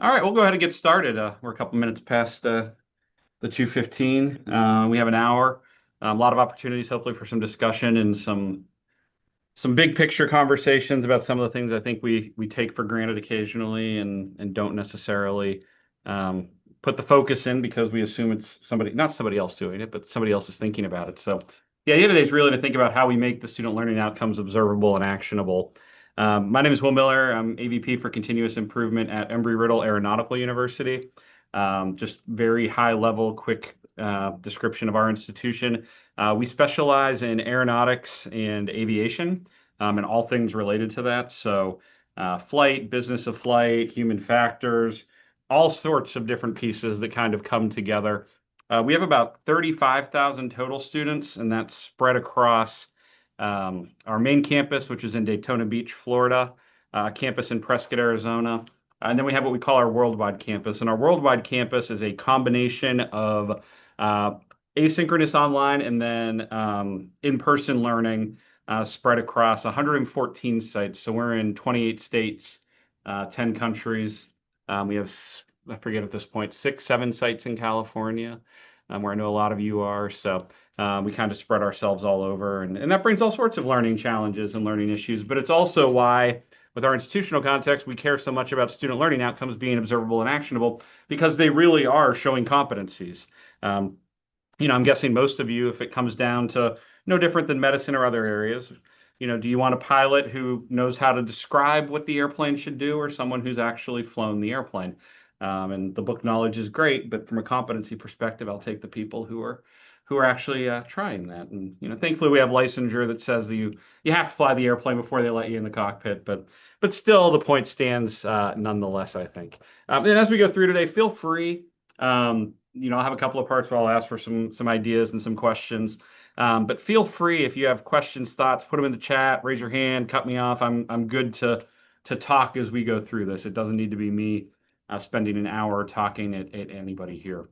All right, we'll go ahead and get started. We're a couple minutes past the 2:15. We have an hour. A lot of opportunities, hopefully, for some discussion and some big picture conversations about some of the things I think we take for granted occasionally and don't necessarily um, put the focus in because we assume it's not somebody else doing it, but somebody else is thinking about it. So the idea today is really to think about how we make the student learning outcomes observable and actionable. My name is Will Miller. I'm AVP for Continuous Improvement at Embry-Riddle Aeronautical University. Just very high level, quick description of our institution. We specialize in aeronautics and aviation and all things related to that. So, flight, business of flight, human factors, all sorts of different pieces that kind of come together. We have about 35,000 total students, and that's spread across our main campus, which is in Daytona Beach, Florida, campus in Prescott, Arizona. And then we have what we call our worldwide campus. And our worldwide campus is a combination of uh, asynchronous online and then in-person learning spread across 114 sites. So we're in 28 states, 10 countries. We have, I forget at this point, 7 sites in California, where I know a lot of you are. So we kind of spread ourselves all over, and that brings all sorts of learning challenges and learning issues. But it's also why, with our institutional context, we care so much about student learning outcomes being observable and actionable because they really are showing competencies. Um, I'm guessing most of you, if it comes down to no different than medicine or other areas, do you want a pilot who knows how to describe what the airplane should do or someone who's actually flown the airplane? And the book knowledge is great, but from a competency perspective, I'll take the people who are actually trying that. And thankfully, we have licensure that says that you have to fly the airplane before they let you in the cockpit. But still, the point stands nonetheless, I think. And as we go through today, feel free. I'll have a couple of parts where I'll ask for some ideas and some questions. But feel free if you have questions, thoughts, put them in the chat, raise your hand, cut me off. I'm good to talk as we go through this. It doesn't need to be me spending an hour talking at anybody here.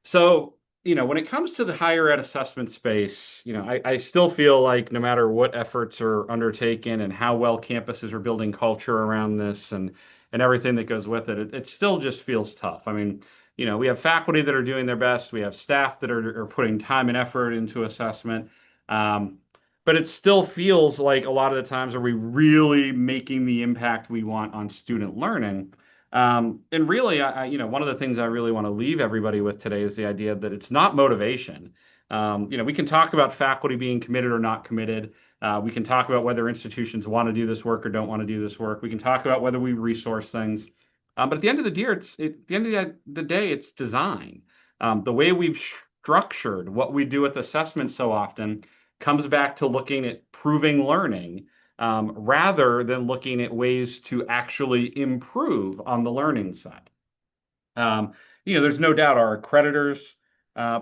So, when it comes to the higher ed assessment space, I still feel like no matter what efforts are undertaken and how well campuses are building culture around this and everything that goes with it, it still just feels tough. I mean, we have faculty that are doing their best. We have staff that are putting time and effort into assessment. Um, but it still feels like a lot of the times, are we really making the impact we want on student learning? And really, one of the things I really want to leave everybody with today is the idea that it's not motivation. We can talk about faculty being committed or not committed. We can talk about whether institutions want to do this work or don't want to do this work. We can talk about whether we resource things. But at the end of the day, it's design. The way we've structured what we do with assessment so often comes back to looking at proving learning rather than looking at ways to actually improve on the learning side. There's no doubt our accreditors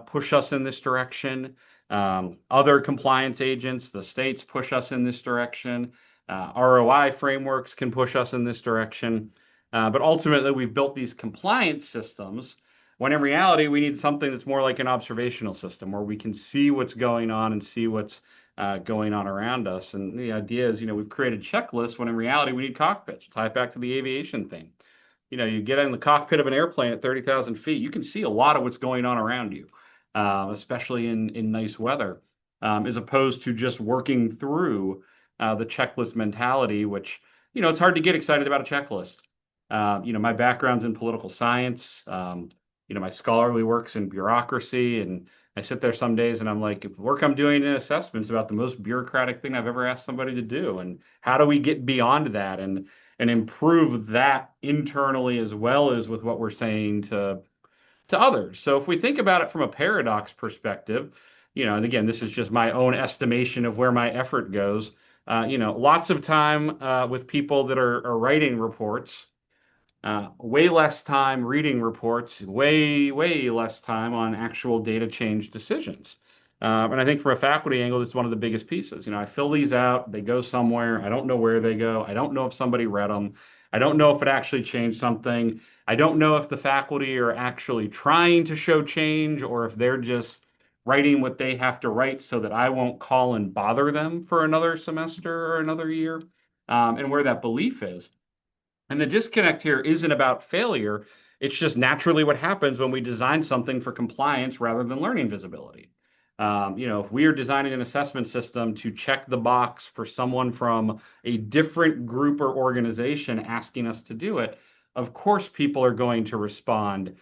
push us in this direction. Other compliance agents, the states push us in this direction. ROI frameworks can push us in this direction. But ultimately, we've built these compliance systems when in reality, we need something that's more like an observational system where we can see what's going on and see what's going on around us. And the idea is, we've created checklists when in reality, we need cockpits. Tie it back to the aviation thing. You get in the cockpit of an airplane at 30,000 feet, you can see a lot of what's going on around you, especially in nice weather, as opposed to just working through the checklist mentality, which, it's hard to get excited about a checklist. My background's in political science. My scholarly work's in bureaucracy, and I sit there some days and I'm like, if work I'm doing in assessments about the most bureaucratic thing I've ever asked somebody to do, and how do we get beyond that and improve that internally as well as with what we're saying to others. So if we think about it from a paradox perspective, and again, this is just my own estimation of where my effort goes. Lots of time with people that are writing reports, way less time reading reports, way less time on actual data change decisions. And I think from a faculty angle, this is one of the biggest pieces. I fill these out, they go somewhere. I don't know where they go. I don't know if somebody read them. I don't know if it actually changed something. I don't know if the faculty are actually trying to show change or if they're just writing what they have to write so that I won't call and bother them for another semester or another year, and where that belief is. And the disconnect here isn't about failure. It's just naturally what happens when we design something for compliance rather than learning visibility. If we are designing an assessment system to check the box for someone from a different group or organization asking us to do it, of course, people are going to respond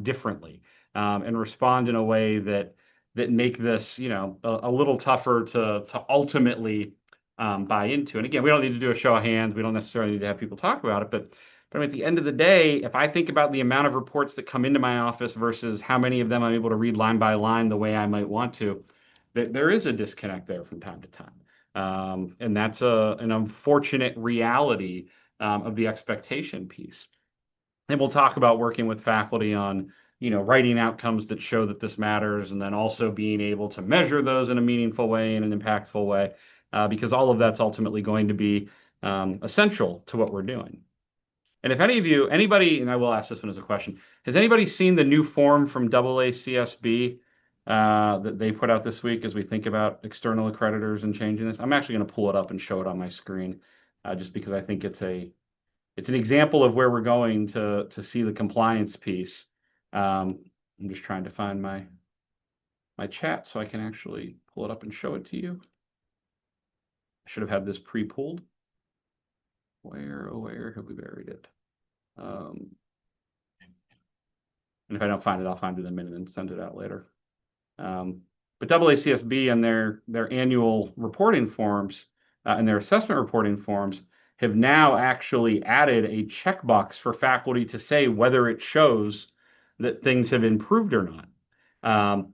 differently and respond in a way that make this, a little tougher to ultimately buy into. And again, we don't need to do a show of hands. We don't necessarily need to have people talk about it. But at the end of the day, if I think about the amount of reports that come into my office versus how many of them I'm able to read line by line the way I might want to, there is a disconnect there from time to time. And that's an unfortunate reality of the expectation piece. And we'll talk about working with faculty on, writing outcomes that show that this matters, and then also being able to measure those in a meaningful way, in an impactful way, because all of that's ultimately going to be essential to what we're doing. And if anybody, and I will ask this one as a question, has anybody seen the new form from AACSB that they put out this week as we think about external accreditors and changing this? I'm actually going to pull it up and show it on my screen, just because I think it's an example of where we're going to see the compliance piece. I'm just trying to find my chat so I can actually pull it up and show it to you. I should have had this pre-pulled. Where have we buried it? And if I don't find it, I'll find it in a minute and send it out later. But AACSB and their annual reporting forms and their assessment reporting forms have now actually added a checkbox for faculty to say whether it shows that things have improved or not,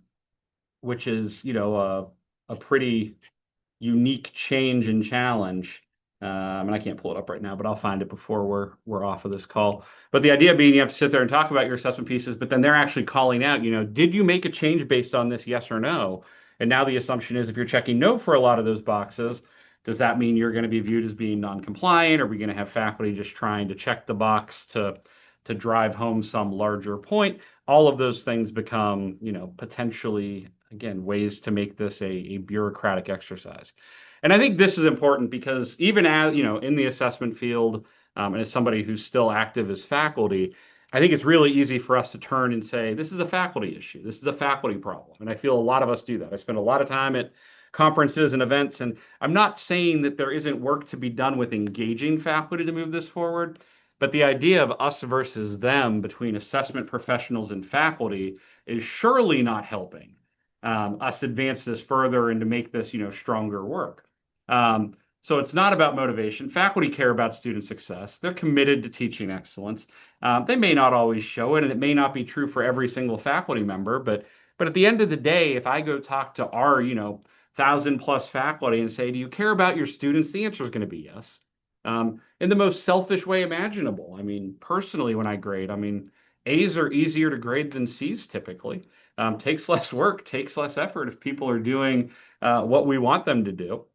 which is, a pretty unique change and challenge. And I can't pull it up right now, but I'll find it before we're off of this call. But the idea being you have to sit there and talk about your assessment pieces, but then they're actually calling out, did you make a change based on this, yes or no? And now the assumption is if you're checking no for a lot of those boxes, does that mean you're going to be viewed as being non-compliant? Are we going to have faculty just trying to check the box to drive home some larger point? All of those things become, potentially, again, ways to make this a bureaucratic exercise. And I think this is important because even as, in the assessment field, and as somebody who's still active as faculty, I think it's really easy for us to turn and say, this is a faculty issue. This is a faculty problem. And I feel a lot of us do that. I spend a lot of time at conferences and events, and I'm not saying that there isn't work to be done with engaging faculty to move this forward, but the idea of us versus them between assessment professionals and faculty is surely not helping us advance this further and to make this, stronger work. So it's not about motivation. Faculty care about student success. They're committed to teaching excellence. They may not always show it, and it may not be true for every single faculty member, but at the end of the day, if I go talk to our, 1,000+ faculty and say, do you care about your students? The answer is going to be yes. In the most selfish way imaginable. I mean, personally, when I grade, A's are easier to grade than C's typically. Takes less work, takes less effort if people are doing what we want them to do.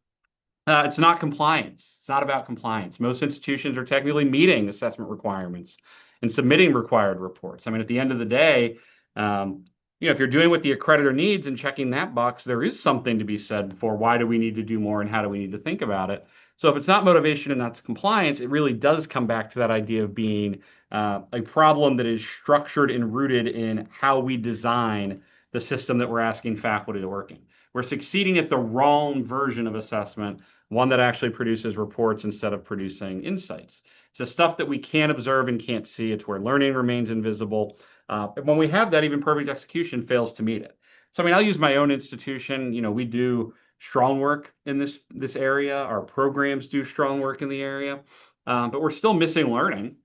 It's not compliance. It's not about compliance. Most institutions are technically meeting assessment requirements and submitting required reports. At the end of the day, if you're doing what the accreditor needs and checking that box, there is something to be said for why do we need to do more and how do we need to think about it. So if it's not motivation and that's compliance, it really does come back to that idea of being a problem that is structured and rooted in how we design the system that we're asking faculty to work in. We're succeeding at the wrong version of assessment, one that actually produces reports instead of producing insights. It's the stuff that we can't observe and can't see. It's where learning remains invisible. When we have that, even perfect execution fails to meet it. So, I'll use my own institution. We do strong work in this area. Our programs do strong work in the area, but we're still missing learning.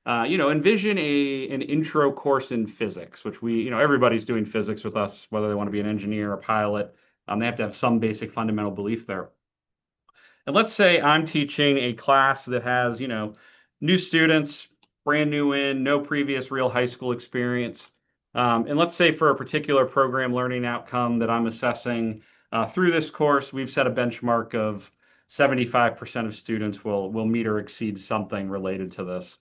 Envision an intro course in physics, which everybody's doing physics with us, whether they want to be an engineer or pilot. They have to have some basic fundamental belief there. And let's say I'm teaching a class that has, new students, brand new no previous real high school experience. And let's say for a particular program learning outcome that I'm assessing through this course, we've set a benchmark of 75% of students will meet or exceed something related to this.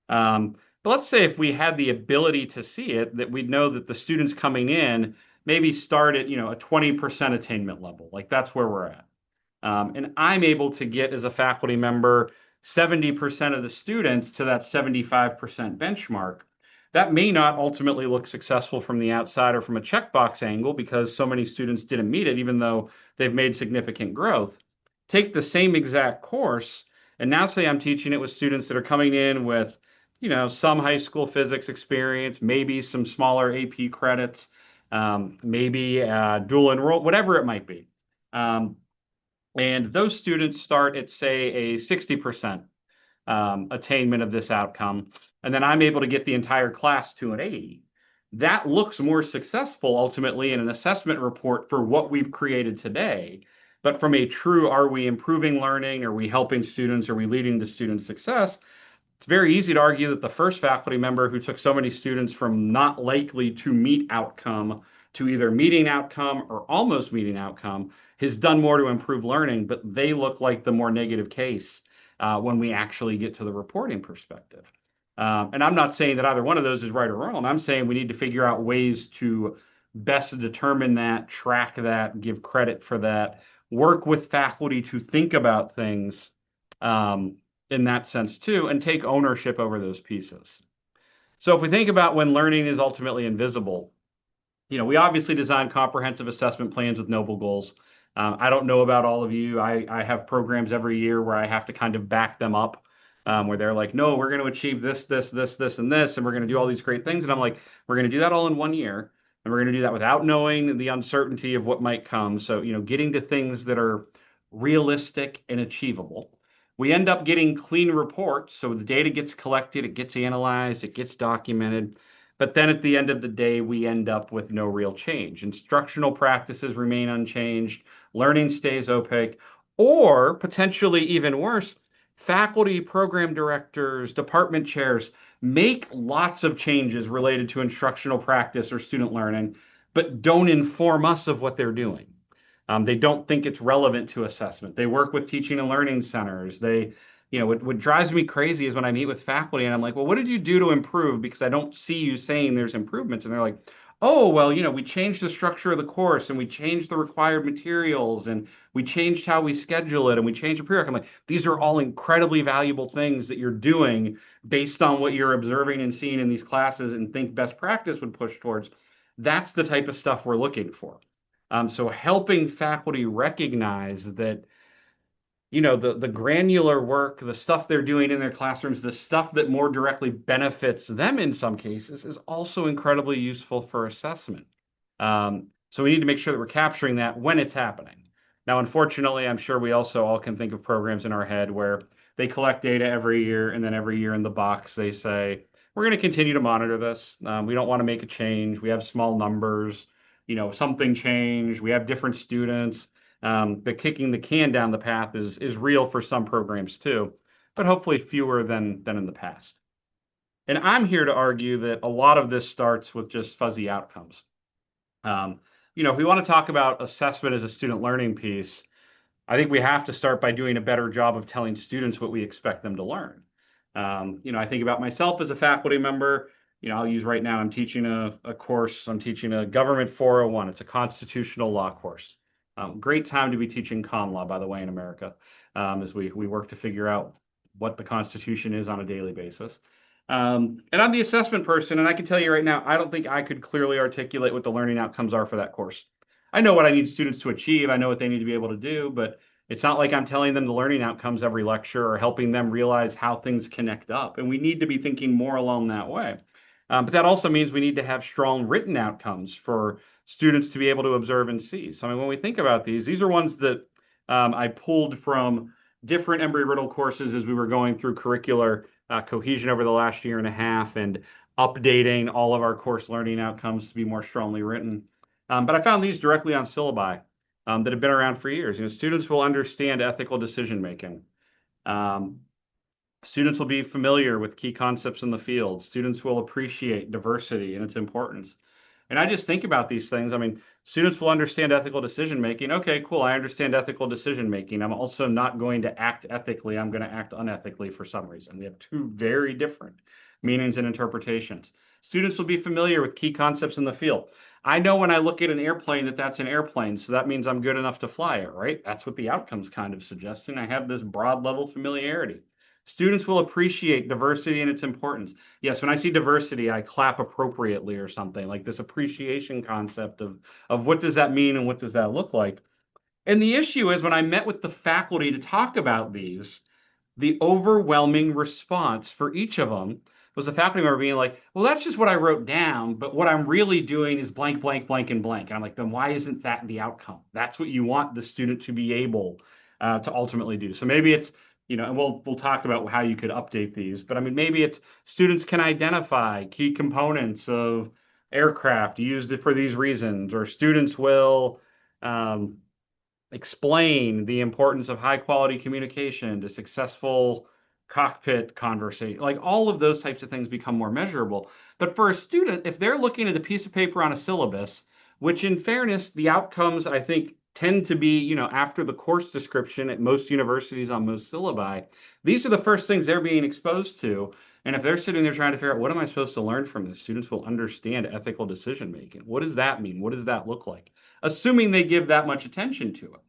But let's say if we had the ability to see it, that we'd know that the students coming in maybe start at, a 20% attainment level. Like that's where we're at. And I'm able to get as a faculty member 70% of the students to that 75% benchmark, that may not ultimately look successful from the outside or from a checkbox angle because so many students didn't meet it, even though they've made significant growth. Take the same exact course, and now say I'm teaching it with students that are coming in with, some high school physics experience, maybe some smaller AP credits, maybe dual enroll, whatever it might be. And those students start at, say, a 60% attainment of this outcome, and then I'm able to get the entire class to an 80. That looks more successful ultimately in an assessment report for what we've created today. But from a true, are we improving learning? Are we helping students? Are we leading to student success? It's very easy to argue that the first faculty member who took so many students from not likely to meet outcome to either meeting outcome or almost meeting outcome has done more to improve learning, but they look like the more negative case when we actually get to the reporting perspective. And I'm not saying that either one of those is right or wrong. I'm saying we need to figure out ways to best determine that, track that, give credit for that, work with faculty to think about things in that sense too, and take ownership over those pieces. So if we think about when learning is ultimately invisible, we obviously design comprehensive assessment plans with noble goals. I don't know about all of you. I have programs every year where I have to kind of back them up, where they're like, no, we're going to achieve this, this, this, this, and this, and we're going to do all these great things. And I'm like, we're going to do that all in 1 year. And we're going to do that without knowing the uncertainty of what might come. So, getting to things that are realistic and achievable. We end up getting clean reports. So the data gets collected, it gets analyzed, it gets documented. But then at the end of the day, we end up with no real change. Instructional practices remain unchanged, learning stays opaque, or potentially even worse, faculty, program directors, department chairs make lots of changes related to instructional practice or student learning, but don't inform us of what they're doing. They don't think it's relevant to assessment. They work with teaching and learning centers. What drives me crazy is when I meet with faculty and I'm like, well, what did you do to improve? Because I don't see you saying there's improvements. And they're like, oh, well, we changed the structure of the course and we changed the required materials and we changed how we schedule it and we changed the period. I'm like, these are all incredibly valuable things that you're doing based on what you're observing and seeing in these classes and think best practice would push towards. That's the type of stuff we're looking for. So helping faculty recognize that, the granular work, the stuff they're doing in their classrooms, the stuff that more directly benefits them in some cases is also incredibly useful for assessment. So we need to make sure that we're capturing that when it's happening. Now, unfortunately, I'm sure we also all can think of programs in our head where they collect data every year, and then every year in the box they say, we're going to continue to monitor this. We don't want to make a change. We have small numbers. Something changed. We have different students. But kicking the can down the path is real for some programs too, but hopefully fewer than in the past. And I'm here to argue that a lot of this starts with just fuzzy outcomes. If we want to talk about assessment as a student learning piece, I think we have to start by doing a better job of telling students what we expect them to learn. I think about myself as a faculty member. I'll use right now, I'm teaching a course, I'm teaching a government 401. It's a constitutional law course. Great time to be teaching con law, by the way, in America, as we work to figure out what the Constitution is on a daily basis. And I'm the assessment person, and I can tell you right now, I don't think I could clearly articulate what the learning outcomes are for that course. I know what I need students to achieve, I know what they need to be able to do, but it's not like I'm telling them the learning outcomes every lecture or helping them realize how things connect up. And we need to be thinking more along that way. But that also means we need to have strong written outcomes for students to be able to observe and see. So when we think about these are ones that I pulled from different Embry-Riddle courses as we were going through curricular cohesion over the last year and a half and updating all of our course learning outcomes to be more strongly written. But I found these directly on syllabi that have been around for years. Students will understand ethical decision making. Students will be familiar with key concepts in the field. Students will appreciate diversity and its importance. And I just think about these things. Students will understand ethical decision making. Okay, cool. I understand ethical decision making. I'm also not going to act ethically. I'm going to act unethically for some reason. We have two very different meanings and interpretations. Students will be familiar with key concepts in the field. I know when I look at an airplane that's an airplane, so that means I'm good enough to fly it, right? That's what the outcome's kind of suggesting. I have this broad level familiarity. Students will appreciate diversity and its importance. Yes, when I see diversity, I clap appropriately or something like this appreciation concept of what does that mean and what does that look like. And the issue is when I met with the faculty to talk about these, the overwhelming response for each of them was the faculty member being like, well, that's just what I wrote down, but what I'm really doing is blank, blank, blank, and blank. And I'm like, then why isn't that the outcome? That's what you want the student to be able to ultimately do. So maybe it's, and we'll talk about how you could update these, but I mean, maybe it's students can identify key components of aircraft used for these reasons, or students will um, explain the importance of high quality communication to successful cockpit conversation. Like all of those types of things become more measurable. But for a student, if they're looking at a piece of paper on a syllabus, which in fairness, the outcomes I think tend to be, after the course description at most universities on most syllabi, these are the first things they're being exposed to. And if they're sitting there trying to figure out what am I supposed to learn from this, students will understand ethical decision making. What does that mean? What does that look like? Assuming they give that much attention to it.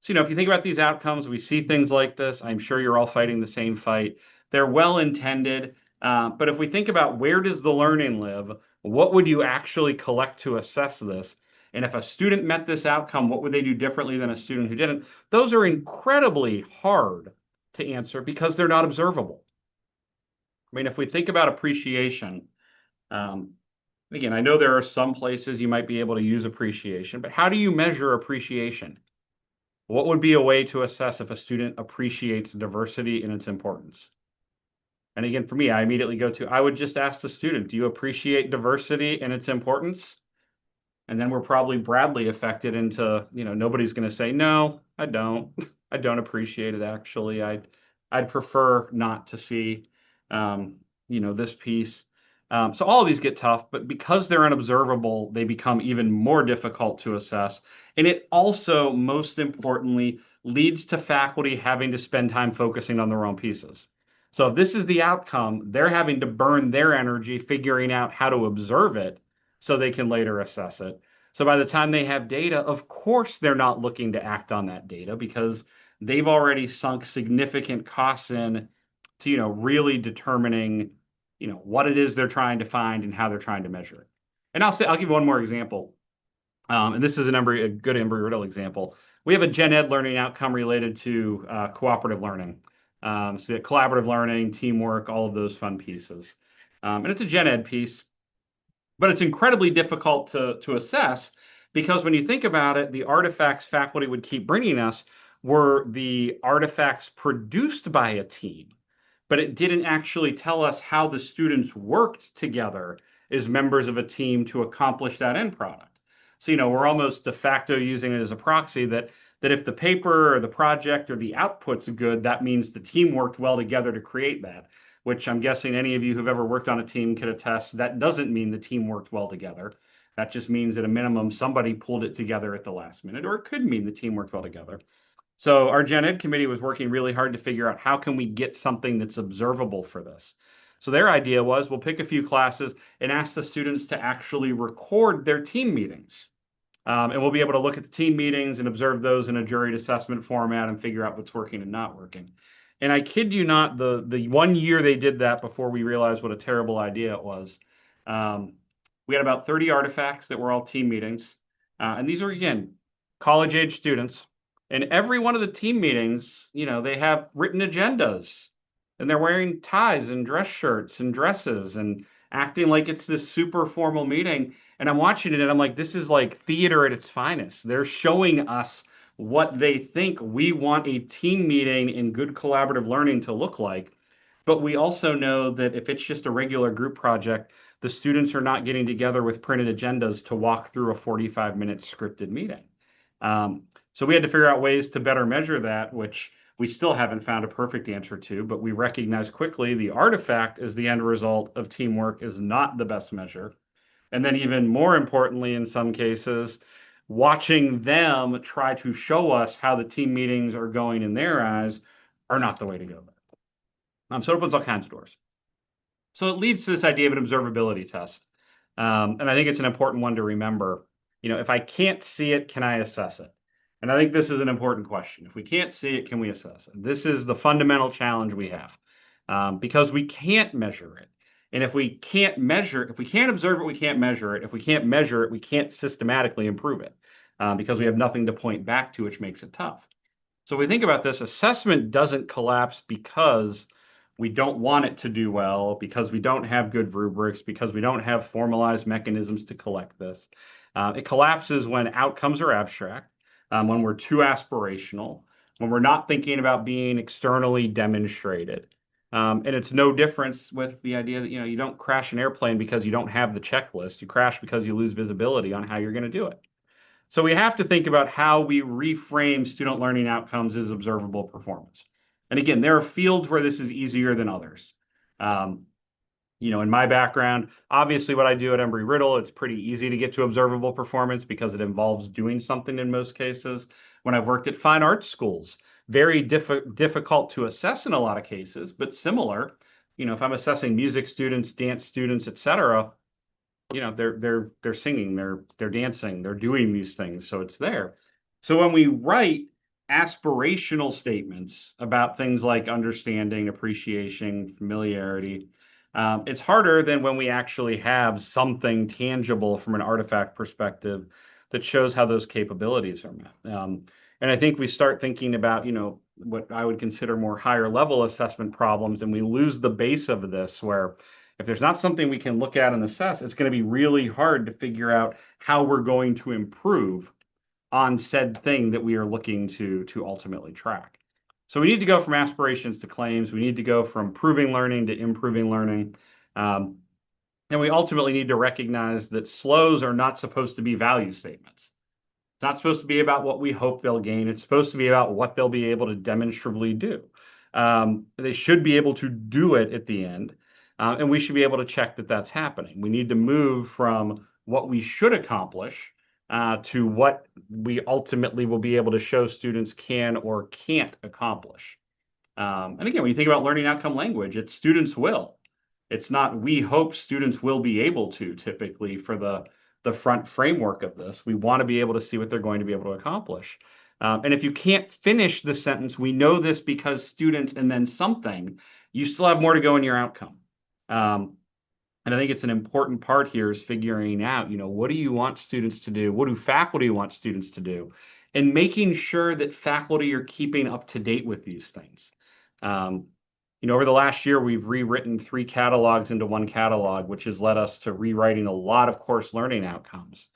So, if you think about these outcomes, we see things like this. I'm sure you're all fighting the same fight. They're well intended. But if we think about where does the learning live, what would you actually collect to assess this? And if a student met this outcome, what would they do differently than a student who didn't? Those are incredibly hard to answer because they're not observable. I mean, if we think about appreciation, um, again, I know there are some places you might be able to use appreciation, but how do you measure appreciation? What would be a way to assess if a student appreciates diversity and its importance? And again, for me, I immediately go to, I would just ask the student, do you appreciate diversity and its importance? And then we're probably broadly affected into, nobody's going to say, no, I don't. I don't appreciate it, actually. I'd prefer not to see, this piece. So all of these get tough, but because they're unobservable, they become even more difficult to assess. And it also, most importantly, leads to faculty having to spend time focusing on their own pieces. So if this is the outcome, they're having to burn their energy figuring out how to observe it so they can later assess it. So by the time they have data, of course, they're not looking to act on that data because they've already sunk significant costs in to, really determining, what it is they're trying to find and how they're trying to measure it. And I'll give you one more example. And this is a good embryodal example. We have a gen ed learning outcome related to cooperative learning. So collaborative learning, teamwork, all of those fun pieces. And it's a gen ed piece, but it's incredibly difficult to assess because when you think about it, the artifacts faculty would keep bringing us were the artifacts produced by a team, but it didn't actually tell us how the students worked together as members of a team to accomplish that end product. So, we're almost de facto using it as a proxy that if the paper or the project or the output's good, that means the team worked well together to create that, which I'm guessing any of you who've ever worked on a team could attest that doesn't mean the team worked well together. That just means at a minimum, somebody pulled it together at the last minute, or it could mean the team worked well together. So our Gen Ed committee was working really hard to figure out how can we get something that's observable for this. So their idea was we'll pick a few classes and ask the students to actually record their team meetings. And we'll be able to look at the team meetings and observe those in a juried assessment format and figure out what's working and not working. And I kid you not, the 1 year they did that before we realized what a terrible idea it was. We had about 30 artifacts that were all team meetings. And these are, again, college-age students. And every one of the team meetings, they have written agendas. And they're wearing ties and dress shirts and dresses and acting like it's this super formal meeting. And I'm watching it and I'm like, this is like theater at its finest. They're showing us what they think we want a team meeting in good collaborative learning to look like. But we also know that if it's just a regular group project, the students are not getting together with printed agendas to walk through a 45-minute scripted meeting. So we had to figure out ways to better measure that, which we still haven't found a perfect answer to, but we recognize quickly the artifact as the end result of teamwork is not the best measure. And then even more importantly, in some cases, watching them try to show us how the team meetings are going in their eyes are not the way to go. So it opens all kinds of doors. So it leads to this idea of an observability test. And I think it's an important one to remember. If I can't see it, can I assess it? And I think this is an important question. If we can't see it, can we assess it? This is the fundamental challenge we have, because we can't measure it. And if we can't measure, if we can't observe it, we can't measure it. If we can't measure it, we can't systematically improve it, because we have nothing to point back to, which makes it tough. So we think about this, assessment doesn't collapse because we don't want it to do well, because we don't have good rubrics, because we don't have formalized mechanisms to collect this. It collapses when outcomes are abstract, when we're too aspirational, when we're not thinking about being externally demonstrated. And it's no difference with the idea that, you don't crash an airplane because you don't have the checklist. You crash because you lose visibility on how you're going to do it. So we have to think about how we reframe student learning outcomes as observable performance. And again, there are fields where this is easier than others. Um, in my background, obviously what I do at Embry-Riddle, it's pretty easy to get to observable performance because it involves doing something in most cases. When I've worked at fine arts schools, very difficult to assess in a lot of cases, but similar. If I'm assessing music students, dance students, et cetera, they're singing, they're dancing, they're doing these things, so it's there. So when we write aspirational statements about things like understanding, appreciation, familiarity, it's harder than when we actually have something tangible from an artifact perspective that shows how those capabilities are met. And I think we start thinking about, what I would consider more higher level assessment problems, and we lose the base of this where if there's not something we can look at and assess, it's going to be really hard to figure out how we're going to improve on said thing that we are looking to ultimately track. So we need to go from aspirations to claims. We need to go from proving learning to improving learning. And we ultimately need to recognize that SLOs are not supposed to be value statements. It's not supposed to be about what we hope they'll gain. It's supposed to be about what they'll be able to demonstrably do. They should be able to do it at the end. And we should be able to check that that's happening. We need to move from what we should accomplish to what we ultimately will be able to show students can or can't accomplish. And again, when you think about learning outcome language, it's students will. It's not we hope students will be able to, typically for the front framework of this. We want to be able to see what they're going to be able to accomplish. And if you can't finish the sentence, we know this because students and then something, you still have more to go in your outcome. And I think it's an important part here is figuring out, what do you want students to do? What do faculty want students to do? And making sure that faculty are keeping up to date with these things. Over the last year, we've rewritten 3 catalogs into 1 catalog, which has led us to rewriting a lot of course learning outcomes.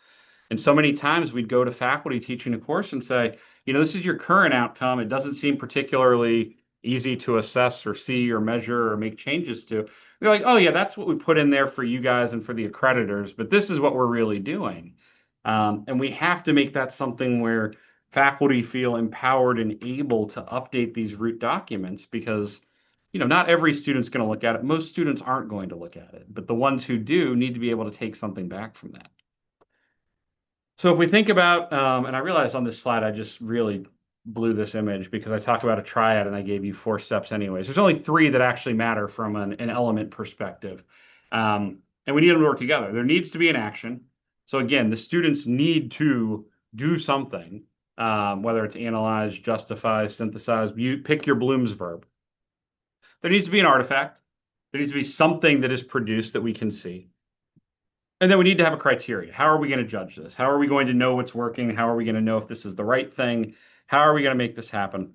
And so many times we'd go to faculty teaching a course and say, this is your current outcome. It doesn't seem particularly easy to assess or see or measure or make changes to. They're like, oh yeah, that's what we put in there for you guys and for the accreditors, but this is what we're really doing. And we have to make that something where faculty feel empowered and able to update these root documents because not every student's going to look at it. Most students aren't going to look at it, but the ones who do need to be able to take something back from that. So if we think about, and I realize on this slide, I just really blew this image because I talked about a triad and I gave you 4 steps anyways. There's only 3 that actually matter from an element perspective. And we need them to work together. There needs to be an action. So again, the students need to do something, whether it's analyze, justify, synthesize, pick your Bloom's verb. There needs to be an artifact. There needs to be something that is produced that we can see. And then we need to have a criteria. How are we going to judge this? How are we going to know what's working? How are we going to know if this is the right thing? How are we going to make this happen?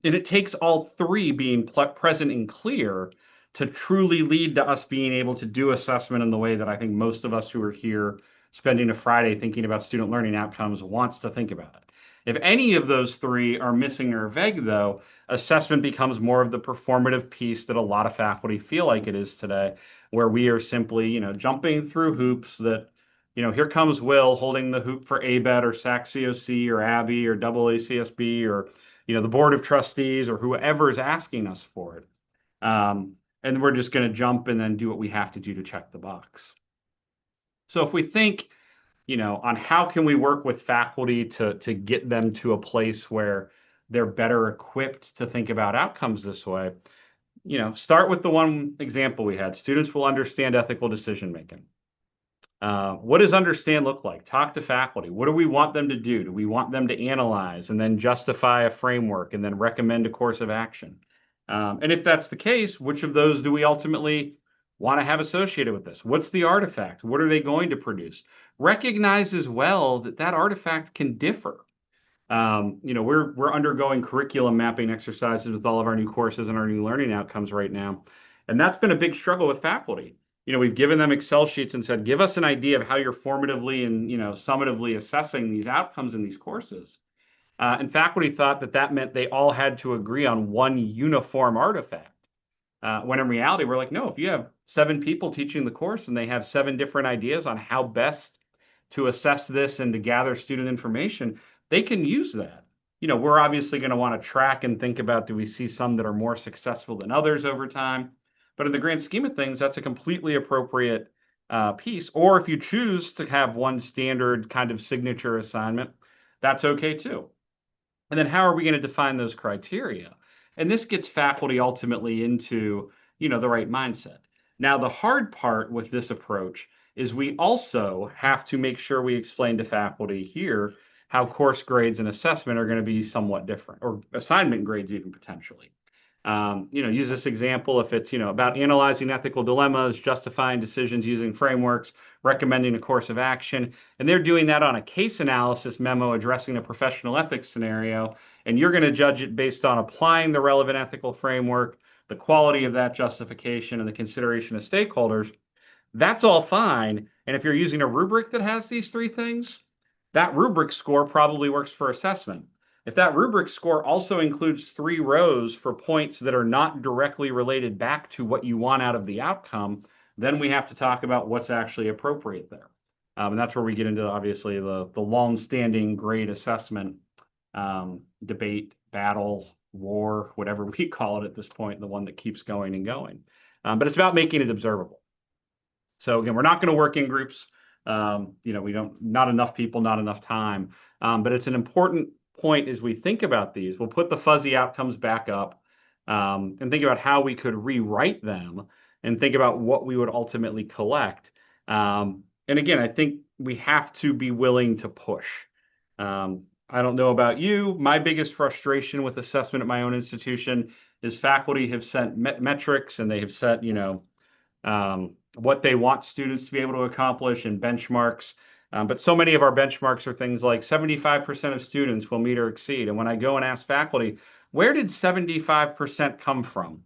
And it takes all 3 being present and clear to truly lead to us being able to do assessment in the way that I think most of us who are here spending a Friday thinking about student learning outcomes wants to think about it. If any of those 3 are missing or vague, though, assessment becomes more of the performative piece that a lot of faculty feel like it is today, where we are simply, jumping through hoops that, here comes Will holding the hoop for ABET or SAC-COC or ABBY or AACSB or, the Board of Trustees or whoever is asking us for it. And we're just going to jump and then do what we have to do to check the box. So if we think, on how can we work with faculty to get them to a place where they're better equipped to think about outcomes this way, start with the one example we had. Students will understand ethical decision making. What does understand look like? Talk to faculty. What do we want them to do? Do we want them to analyze and then justify a framework and then recommend a course of action? And if that's the case, which of those do we ultimately want to have associated with this? What's the artifact? What are they going to produce? Recognize as well that that artifact can differ. We're undergoing curriculum mapping exercises with all of our new courses and our new learning outcomes right now, and that's been a big struggle with faculty. We've given them Excel sheets and said, give us an idea of how you're formatively and summatively assessing these outcomes in these courses. And faculty thought that that meant they all had to agree on one uniform artifact. When in reality, we're like, no, if you have 7 people teaching the course and they have 7 different ideas on how best to assess this and to gather student information, they can use that. We're obviously going to want to track and think about, do we see some that are more successful than others over time? But in the grand scheme of things, that's a completely appropriate piece. Or if you choose to have one standard kind of signature assignment, that's okay too. And then how are we going to define those criteria? And this gets faculty ultimately into, the right mindset. Now, the hard part with this approach is we also have to make sure we explain to faculty here how course grades and assessment are going to be somewhat different, or assignment grades even potentially. Use this example if it's, about analyzing ethical dilemmas, justifying decisions using frameworks, recommending a course of action. And they're doing that on a case analysis memo addressing a professional ethics scenario. And you're going to judge it based on applying the relevant ethical framework, the quality of that justification, and the consideration of stakeholders. That's all fine. And if you're using a rubric that has these 3 things, that rubric score probably works for assessment. If that rubric score also includes 3 rows for points that are not directly related back to what you want out of the outcome, then we have to talk about what's actually appropriate there. And that's where we get into, obviously, the long-standing grade assessment debate, battle, war, whatever we call it at this point, the one that keeps going and going. But it's about making it observable. So again, we're not going to work in groups. We don't, not enough people, not enough time. But it's an important point as we think about these. We'll put the fuzzy outcomes back up and think about how we could rewrite them and think about what we would ultimately collect. And again, I think we have to be willing to push. I don't know about you. My biggest frustration with assessment at my own institution is faculty have set metrics and they have set, what they want students to be able to accomplish and benchmarks. But so many of our benchmarks are things like 75% of students will meet or exceed. And when I go and ask faculty, where did 75% come from?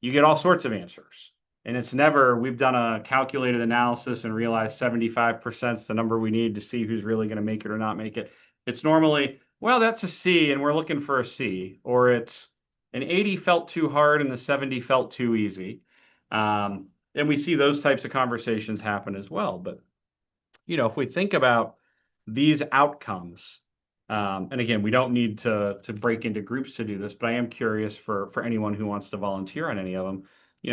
You get all sorts of answers. And it's never, we've done a calculated analysis and realized 75% is the number we need to see who's really going to make it or not make it. It's normally, well, that's a C and we're looking for a C. Or it's an 80 felt too hard and the 70 felt too easy. And we see those types of conversations happen as well. But, if we think about these outcomes, and again, we don't need to break into groups to do this, but I am curious for anyone who wants to volunteer on any of them.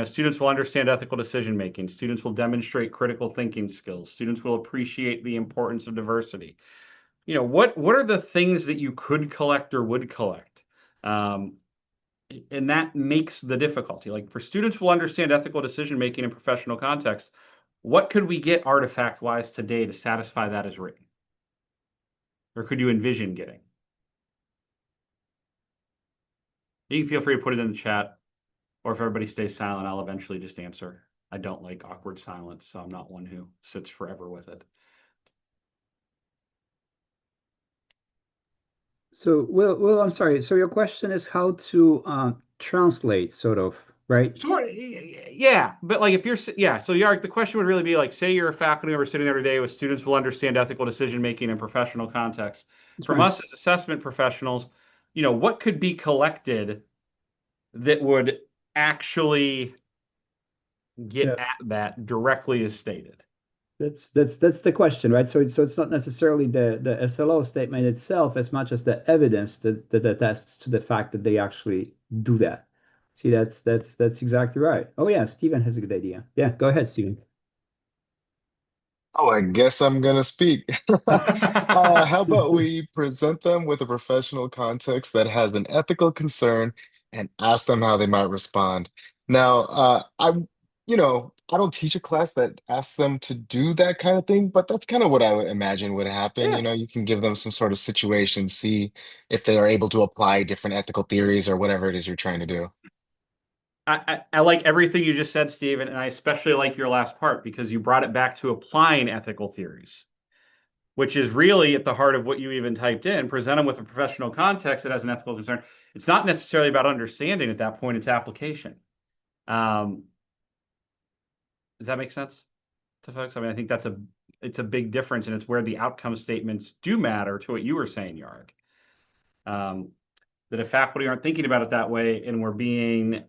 Students will understand ethical decision making. Students will demonstrate critical thinking skills. Students will appreciate the importance of diversity. What are the things that you could collect or would collect? And that makes the difficulty. Like for students will understand ethical decision making in professional context, what could we get artifact wise today to satisfy that as written? Or could you envision getting? You can feel free to put it in the chat, or if everybody stays silent, I'll eventually just answer. I don't like awkward silence, so I'm not one who sits forever with it. So, well, I'm sorry. So your question is how to translate, sort of, right? Sure, yeah, but like if you're, yeah, so Yark, the question would really be like, say you're a faculty member sitting there today with students will understand ethical decision making in professional context. That's From right. us as assessment professionals, what could be collected that would actually get Yeah, at that directly as stated? that's the question, right? So it's not necessarily the SLO statement itself as much as the evidence that attests to the fact that they actually do that. See, that's exactly right. Oh yeah, Stephen has a good idea. Yeah, go ahead, Stephen. Oh, I guess I'm gonna speak. How about we present them with a professional context that has an ethical concern and ask them how they might respond? Now, I don't teach a class that asks them to do that kind of thing, but that's kind of what I would imagine would happen. Yeah. You know, you can give them some sort of situation, see if they are able to apply different ethical theories or whatever it is you're trying to do. I like everything you just said, Stephen, and I especially like your last part because you brought it back to applying ethical theories, which is really at the heart of what you even typed in. Present them with a professional context that has an ethical concern. It's not necessarily about understanding at that point, it's application. Um, does that make sense to folks? I mean, I think it's a big difference, and it's where the outcome statements do matter to what you were saying, Yarg. Um, that if faculty aren't thinking about it that way and we're being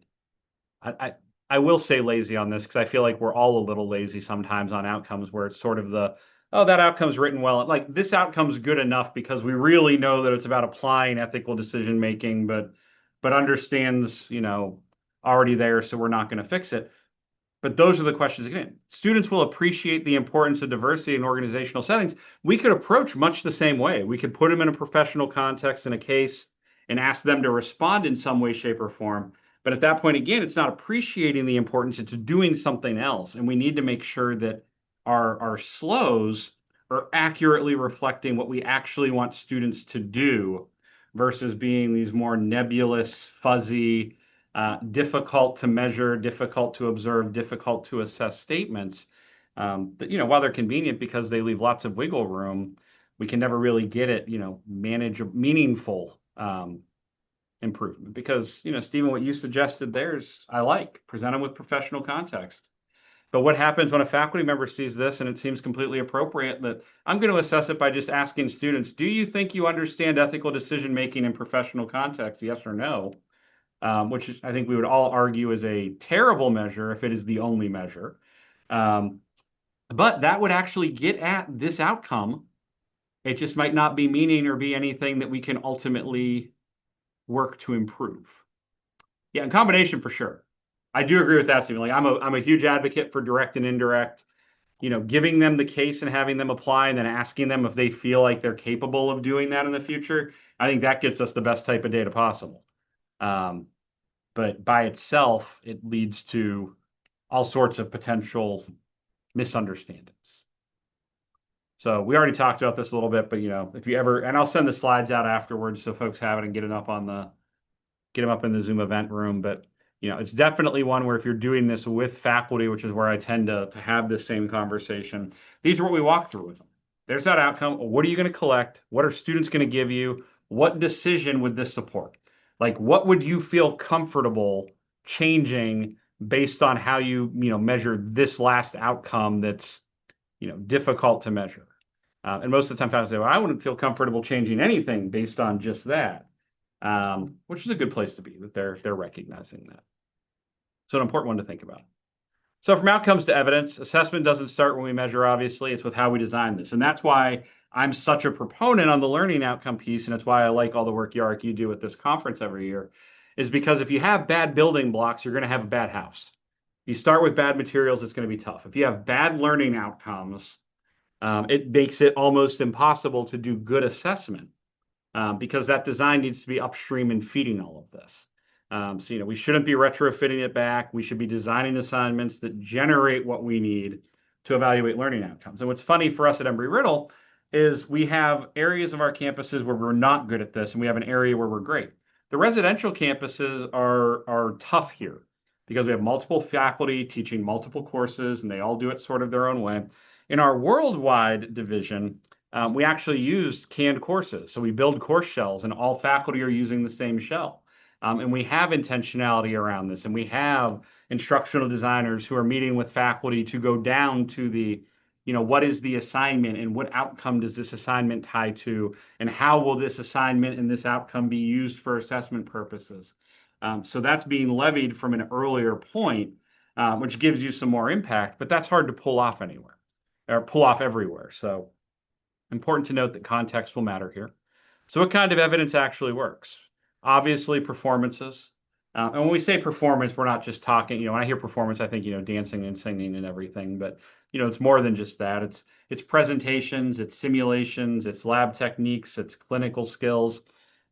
I, I will say lazy on this because I feel like we're all a little lazy sometimes on outcomes where it's sort of oh, that outcome's written well. Like this outcome's good enough because we really know that it's about applying ethical decision making, but understands, already there, so we're not going to fix it. But those are the questions again. Students will appreciate the importance of diversity in organizational settings. We could approach much the same way. We could put them in a professional context in a case and ask them to respond in some way, shape, or form. But at that point, again, it's not appreciating the importance, it's doing something else. And we need to make sure that our SLOs are accurately reflecting what we actually want students to do versus being these more nebulous, fuzzy, difficult to measure, difficult to observe, difficult to assess statements. That, while they're convenient because they leave lots of wiggle room, we can never really get it, manage a meaningful improvement. Because, Stephen, what you suggested there's I like present them with professional context. But what happens when a faculty member sees this and it seems completely appropriate that I'm going to assess it by just asking students, do you think you understand ethical decision making in professional context? Yes or no? Which I think we would all argue is a terrible measure if it is the only measure. Um, but that would actually get at this outcome. It just might not be meaning or be anything that we can ultimately work to improve. Yeah, in combination for sure. I do agree with that, Stephen. Like I'm a huge advocate for direct and indirect, giving them the case and having them apply and then asking them if they feel like they're capable of doing that in the future. I think that gets us the best type of data possible. But by itself, it leads to all sorts of potential misunderstandings. So we already talked about this a little bit, but if you ever, and I'll send the slides out afterwards so folks have it and get them up in the Zoom event room. But it's definitely one where if you're doing this with faculty, which is where I tend to have this same conversation, these are what we walk through with them. There's that outcome. What are you going to collect? What are students going to give you? What decision would this support? Like, what would you feel comfortable changing based on how you measure this last outcome that's difficult to measure? And most of the time, faculty say, "Well, I wouldn't feel comfortable changing anything based on just that," which is a good place to be. That they're recognizing that. So an important one to think about. So from outcomes to evidence, assessment doesn't start when we measure, obviously, it's with how we design this. And that's why I'm such a proponent on the learning outcome piece, and it's why I like all the work, Yark, you do at this conference every year, is because if you have bad building blocks, you're going to have a bad house. If you start with bad materials, it's going to be tough. If you have bad learning outcomes, it makes it almost impossible to do good assessment because that design needs to be upstream and feeding all of this. So, we shouldn't be retrofitting it back. We should be designing assignments that generate what we need to evaluate learning outcomes. And what's funny for us at Embry-Riddle is we have areas of our campuses where we're not good at this, and we have an area where we're great. The residential campuses are tough here because we have multiple faculty teaching multiple courses, and they all do it sort of their own way. In our worldwide division, we actually use canned courses. So we build course shells, and all faculty are using the same shell. And we have intentionality around this, and we have instructional designers who are meeting with faculty to go down to the, what is the assignment and what outcome does this assignment tie to, and how will this assignment and this outcome be used for assessment purposes. So that's being levied from an earlier point, which gives you some more impact, but that's hard to pull off anywhere or pull off everywhere. So important to note that context will matter here. So what kind of evidence actually works? Obviously, performances. And when we say performance, we're not just talking, when I hear performance, I think, dancing and singing and everything. But, it's more than just that. It's presentations, it's simulations, it's lab techniques, it's clinical skills,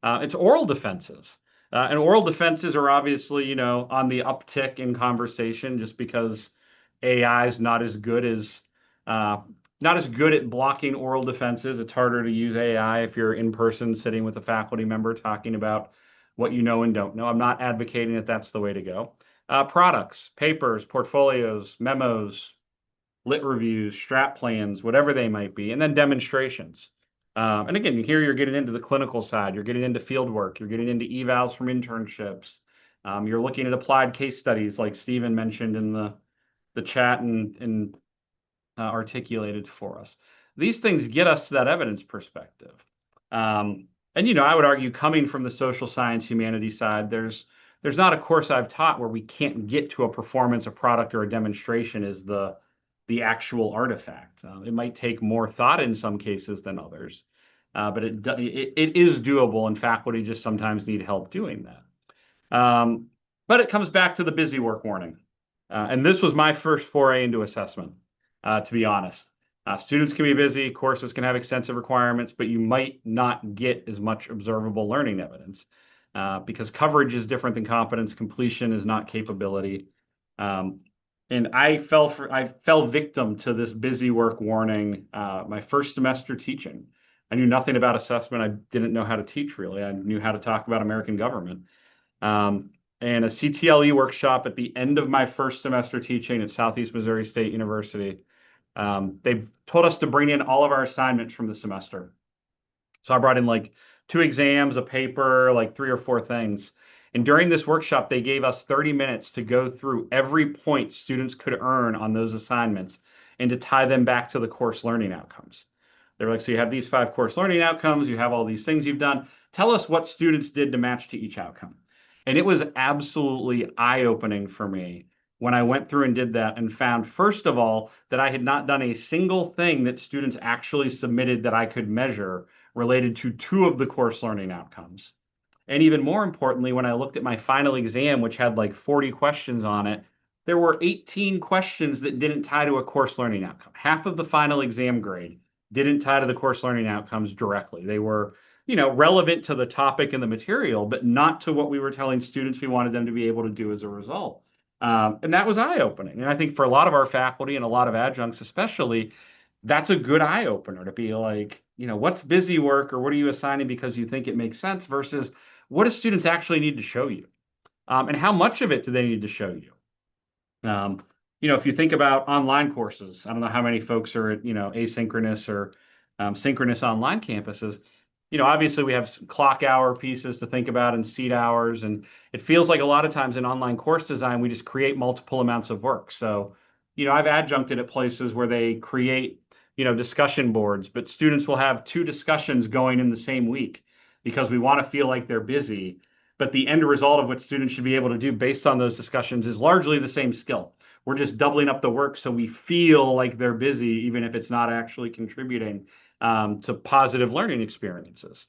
it's oral defenses. And oral defenses are obviously, on the uptick in conversation just because AI is uh, not as good at blocking oral defenses. It's harder to use AI if you're in person sitting with a faculty member talking about what you know and don't know. I'm not advocating that that's the way to go. Products, papers, portfolios, memos, lit reviews, strat plans, whatever they might be, and then demonstrations. And again, here you're getting into the clinical side, you're getting into field work, you're getting into evals from internships. You're looking at applied case studies like Stephen mentioned in the chat and articulated for us. These things get us to that evidence perspective. And I would argue coming from the social science humanities side, there's not a course I've taught where we can't get to a performance, a product, or a demonstration as the actual artifact. It might take more thought in some cases than others, but it is doable, and faculty just sometimes need help doing that. But it comes back to the busy work warning. And this was my first foray into assessment, to be honest. Students can be busy, courses can have extensive requirements, but you might not get as much observable learning evidence because coverage is different than competence, completion is not capability. And I fell victim to this busy work warning my first semester teaching. I knew nothing about assessment. I didn't know how to teach really. I knew how to talk about American government. And a CTLE workshop at the end of my first semester teaching at Southeast Missouri State University. They told us to bring in all of our assignments from the semester. So I brought in like 2 exams, a paper, like 3 or 4 things. And during this workshop, they gave us 30 minutes to go through every point students could earn on those assignments and to tie them back to the course learning outcomes. They were like, so you have these 5 course learning outcomes, you have all these things you've done. Tell us what students did to match to each outcome. And it was absolutely eye-opening for me when I went through and did that and found, first of all, that I had not done a single thing that students actually submitted that I could measure related to 2 of the course learning outcomes. And even more importantly, when I looked at my final exam, which had like 40 questions on it, there were 18 questions that didn't tie to a course learning outcome. Half of the final exam grade didn't tie to the course learning outcomes directly. They were, relevant to the topic and the material, but not to what we were telling students we wanted them to be able to do as a result. And that was eye-opening. And I think for a lot of our faculty and a lot of adjuncts especially, that's a good eye-opener to be like, what's busy work or what are you assigning because you think it makes sense versus what do students actually need to show you? And how much of it do they need to show you? If you think about online courses, I don't know how many folks are at, asynchronous or synchronous online campuses. Obviously we have clock hour pieces to think about and seat hours. And it feels like a lot of times in online course design, we just create multiple amounts of work. So, I've adjuncted at places where they create, discussion boards, but students will have 2 discussions going in the same week because we want to feel like they're busy. But the end result of what students should be able to do based on those discussions is largely the same skill. We're just doubling up the work so we feel like they're busy, even if it's not actually contributing to positive learning experiences.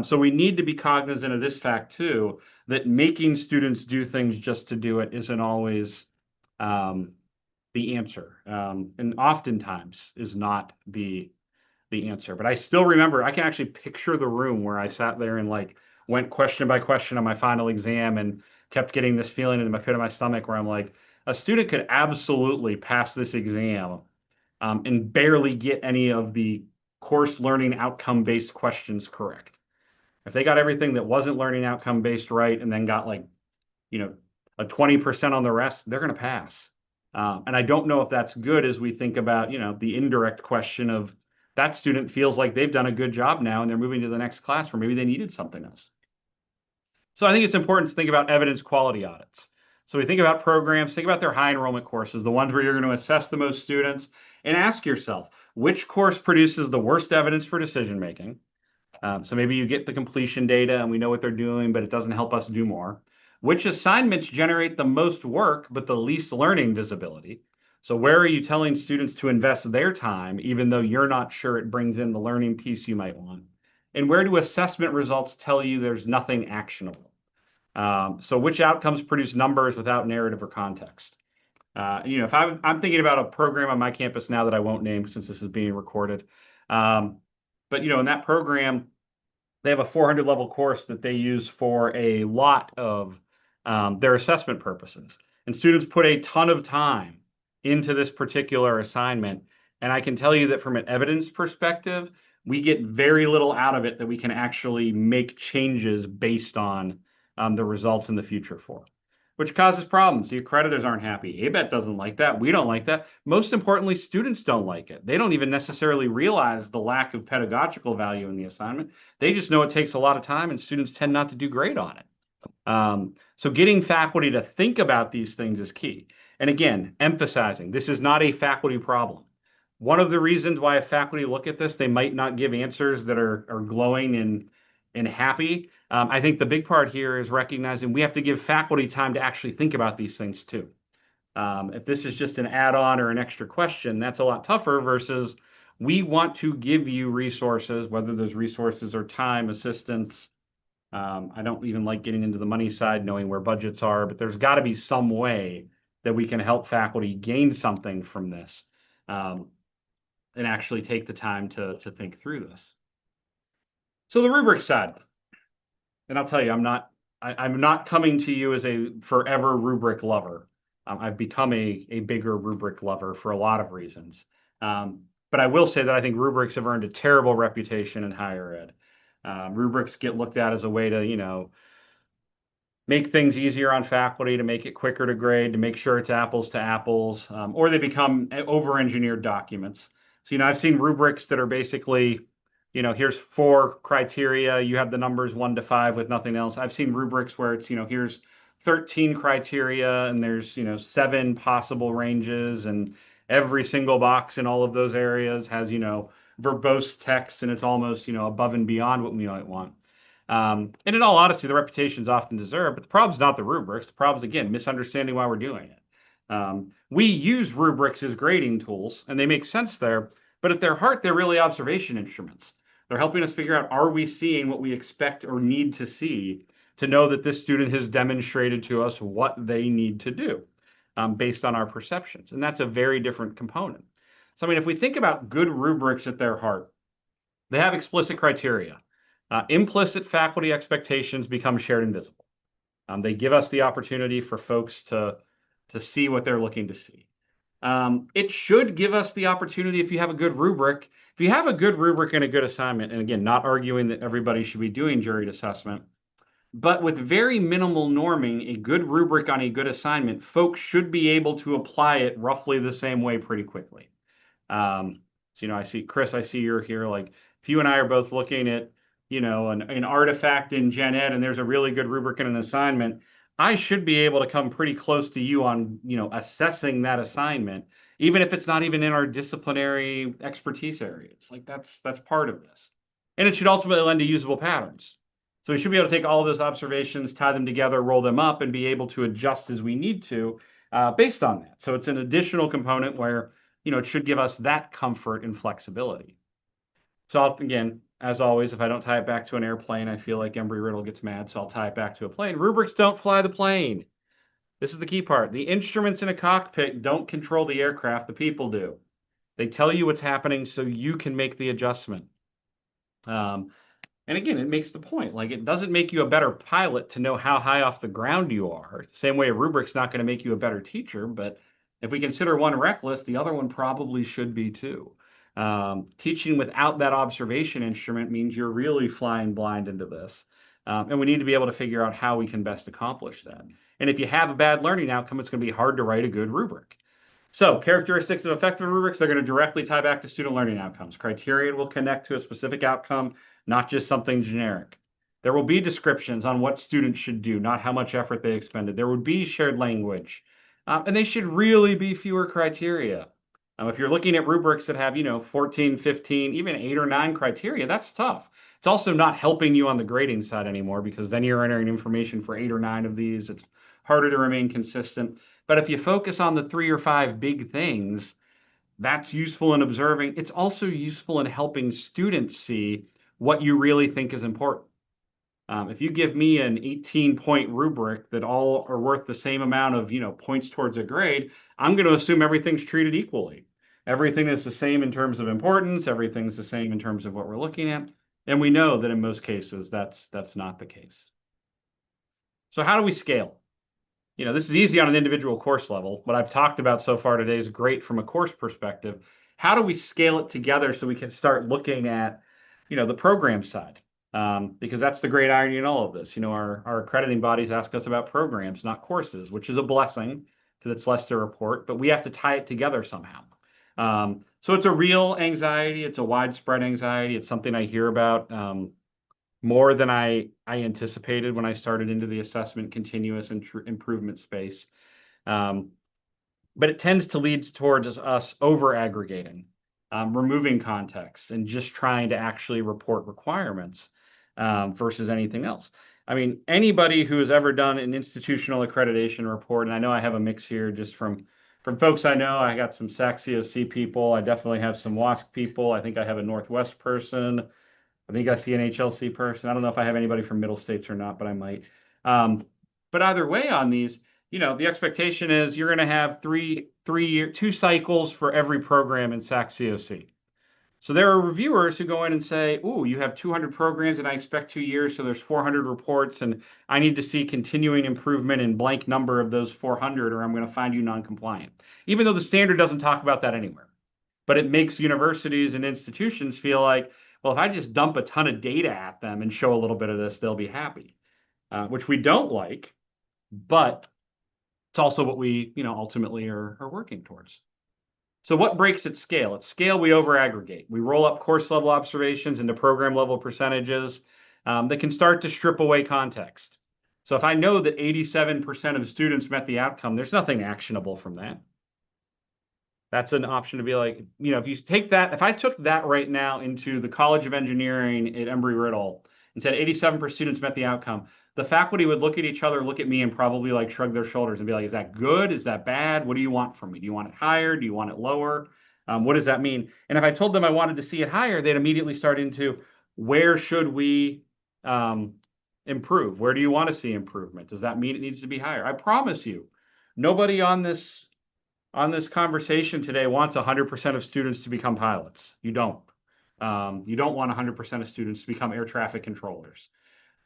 So we need to be cognizant of this fact too, that making students do things just to do it isn't always the answer, and oftentimes is not the answer. But I still remember, I can actually picture the room where I sat there and like went question by question on my final exam and kept getting this feeling in my pit of my stomach where I'm like, a student could absolutely pass this exam and barely get any of the course learning outcome based questions correct. If they got everything that wasn't learning outcome based right and then got like, a 20% on the rest, they're going to pass. And I don't know if that's good as we think about, the indirect question of that student feels like they've done a good job now and they're moving to the next class where maybe they needed something else. So I think it's important to think about evidence quality audits. So we think about programs, think about their high enrollment courses, the ones where you're going to assess the most students, and ask yourself, which course produces the worst evidence for decision making? So maybe you get the completion data and we know what they're doing, but it doesn't help us do more. Which assignments generate the most work, but the least learning visibility? So where are you telling students to invest their time, even though you're not sure it brings in the learning piece you might want? And where do assessment results tell you there's nothing actionable? So which outcomes produce numbers without narrative or context? If I'm thinking about a program on my campus now that I won't name since this is being recorded. But in that program, they have a 400 level course that they use for a lot of their assessment purposes. And students put a ton of time into this particular assignment. And I can tell you that from an evidence perspective, we get very little out of it that we can actually make changes based on the results in the future for, which causes problems. The accreditors aren't happy. ABET doesn't like that. We don't like that. Most importantly, students don't like it. They don't even necessarily realize the lack of pedagogical value in the assignment. They just know it takes a lot of time and students tend not to do great on it. So getting faculty to think about these things is key. And again, emphasizing this is not a faculty problem. One of the reasons why if faculty look at this, they might not give answers that are glowing and happy. I think the big part here is recognizing we have to give faculty time to actually think about these things too. If this is just an add-on or an extra question, that's a lot tougher versus we want to give you resources, whether those resources are time, assistance. I don't even like getting into the money side, knowing where budgets are, but there's got to be some way that we can help faculty gain something from this and actually take the time to think through this. So the rubric side, and I'll tell you, I'm not coming to you as a forever rubric lover. I've become a bigger rubric lover for a lot of reasons. But I will say that I think rubrics have earned a terrible reputation in higher ed. Rubrics get looked at as a way to, make things easier on faculty, to make it quicker to grade, to make sure it's apples to apples, or they become over-engineered documents. So, I've seen rubrics that are basically, here's 4 criteria. You have the numbers 1 to 5 with nothing else. I've seen rubrics where it's, here's 13 criteria and there's, 7 possible ranges, and every single box in all of those areas has, verbose text, and it's almost, above and beyond what we might want. And in all honesty, the reputation's often deserved, but the problem's not the rubrics. The problem's, again, misunderstanding why we're doing it. We use rubrics as grading tools, and they make sense there, but at their heart, they're really observation instruments. They're helping us figure out, are we seeing what we expect or need to see to know that this student has demonstrated to us what they need to do based on our perceptions? And that's a very different component. So, if we think about good rubrics at their heart, they have explicit criteria. Implicit faculty expectations become shared and visible. They give us the opportunity for folks to see what they're looking to see. It should give us the opportunity, if you have a good rubric, if you have a good rubric and a good assignment, and again, not arguing that everybody should be doing juried assessment, but with very minimal norming, a good rubric on a good assignment, folks should be able to apply it roughly the same way pretty quickly. So, I see, Chris, I see you're here. Like, if you and I are both looking at, an artifact in Gen Ed, and there's a really good rubric and an assignment, I should be able to come pretty close to you on, assessing that assignment, even if it's not even in our disciplinary expertise areas. Like, that's part of this. And it should ultimately lend to usable patterns. So we should be able to take all of those observations, tie them together, roll them up, and be able to adjust as we need to based on that. So it's an additional component where, it should give us that comfort and flexibility. So again, as always, if I don't tie it back to an airplane, I feel like Embry-Riddle gets mad, so I'll tie it back to a plane. Rubrics don't fly the plane. This is the key part. The instruments in a cockpit don't control the aircraft, the people do. They tell you what's happening so you can make the adjustment. And again, it makes the point. Like, it doesn't make you a better pilot to know how high off the ground you are. The same way a rubric's not going to make you a better teacher, but if we consider one reckless, the other one probably should be too. Teaching without that observation instrument means you're really flying blind into this. And we need to be able to figure out how we can best accomplish that. And if you have a bad learning outcome, it's going to be hard to write a good rubric. So characteristics of effective rubrics, they're going to directly tie back to student learning outcomes. Criterion will connect to a specific outcome, not just something generic. There will be descriptions on what students should do, not how much effort they expended. There would be shared language, and they should really be fewer criteria. If you're looking at rubrics that have, 14, 15, even 8 or 9 criteria, that's tough. It's also not helping you on the grading side anymore, because then you're entering information for 8 or 9 of these. It's harder to remain consistent. But if you focus on the 3 or 5 big things, that's useful in observing. It's also useful in helping students see what you really think is important. If you give me an 18-point rubric that all are worth the same amount of, points towards a grade, I'm going to assume everything's treated equally. Everything is the same in terms of importance. Everything's the same in terms of what we're looking at. And we know that in most cases, that's not the case. So how do we scale? this is easy on an individual course level. What I've talked about so far today is great from a course perspective. How do we scale it together so we can start looking at, the program side? Because that's the great irony in all of this. Our accrediting bodies ask us about programs, not courses, which is a blessing because it's less to report, but we have to tie it together somehow. So it's a real anxiety. It's a widespread anxiety. It's something I hear about more than I anticipated when I started into the assessment continuous improvement space. But it tends to lead towards us over aggregating, removing context, and just trying to actually report requirements versus anything else. I mean, anybody who has ever done an institutional accreditation report, and I know I have a mix here just from folks I know. I got some SAC COC people. I definitely have some WASC people. I think I have a Northwest person. I think I see an HLC person. I don't know if I have anybody from Middle States or not, but I might. But either way on these, the expectation is you're going to have two cycles for every program in SAC COC. So there are reviewers who go in and say, "Ooh, you have 200 programs and I expect 2 years, so there's 400 reports, and I need to see continuing improvement in blank number of those 400, or I'm going to find you non-compliant." Even though the standard doesn't talk about that anywhere. But it makes universities and institutions feel like, well, if I just dump a ton of data at them and show a little bit of this, they'll be happy, which we don't like, but it's also what we, ultimately are working towards. So what breaks at scale? At scale, we over-aggregate. We roll up course level observations into program level percentages that can start to strip away context. So if I know that 87% of students met the outcome, there's nothing actionable from that. That's an option to be like, if you take that, if I took that right now into the College of Engineering at Embry-Riddle and said 87% students met the outcome, the faculty would look at each other, look at me, and probably like shrug their shoulders and be like, is that good? Is that bad? What do you want from me? Do you want it higher? Do you want it lower? What does that mean? And if I told them I wanted to see it higher, they'd immediately start into where should we improve? Where do you want to see improvement? Does that mean it needs to be higher? I promise you, nobody on this conversation today wants 100% of students to become pilots. You don't. You don't want 100% of students to become air traffic controllers.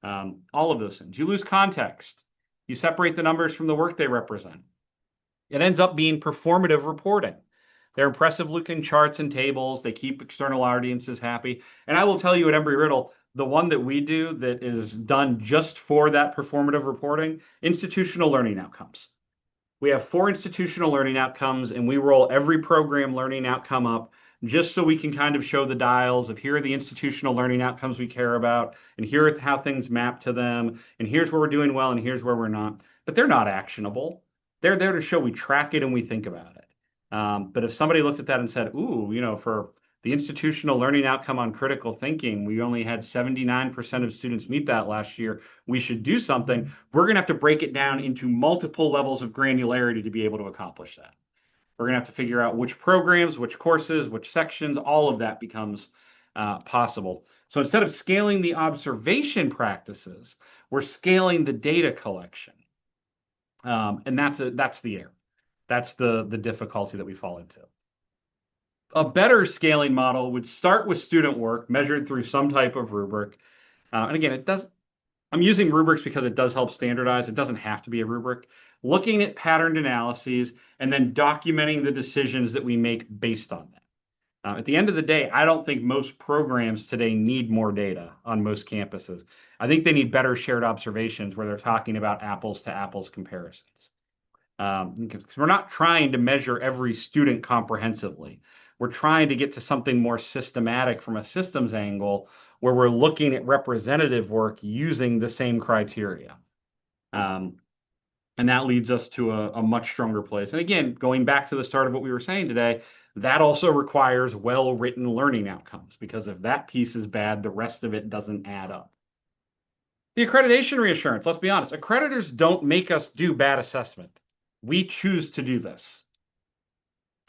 All of those things. You lose context. You separate the numbers from the work they represent. It ends up being performative reporting. They're impressive looking charts and tables. They keep external audiences happy. And I will tell you at Embry-Riddle, the one that we do that is done just for that performative reporting, institutional learning outcomes. We have 4 institutional learning outcomes, and we roll every program learning outcome up just so we can kind of show the dials of here are the institutional learning outcomes we care about, and here are how things map to them, and here's where we're doing well, and here's where we're not. But they're not actionable. They're there to show we track it and we think about it. But if somebody looked at that and said, ooh, for the institutional learning outcome on critical thinking, we only had 79% of students meet that last year. We should do something. We're going to have to break it down into multiple levels of granularity to be able to accomplish that. We're going to have to figure out which programs, which courses, which sections, all of that becomes possible. So instead of scaling the observation practices, we're scaling the data collection. And that's the error. That's the difficulty that we fall into. A better scaling model would start with student work measured through some type of rubric. And again, I'm using rubrics because it does help standardize. It doesn't have to be a rubric. Looking at patterned analyses and then documenting the decisions that we make based on that. At the end of the day, I don't think most programs today need more data on most campuses. I think they need better shared observations where they're talking about apples to apples comparisons. Because we're not trying to measure every student comprehensively. We're trying to get to something more systematic from a systems angle where we're looking at representative work using the same criteria. And that leads us to a much stronger place. And again, going back to the start of what we were saying today, that also requires well-written learning outcomes, because if that piece is bad, the rest of it doesn't add up. The accreditation reassurance, let's be honest, accreditors don't make us do bad assessment. We choose to do this.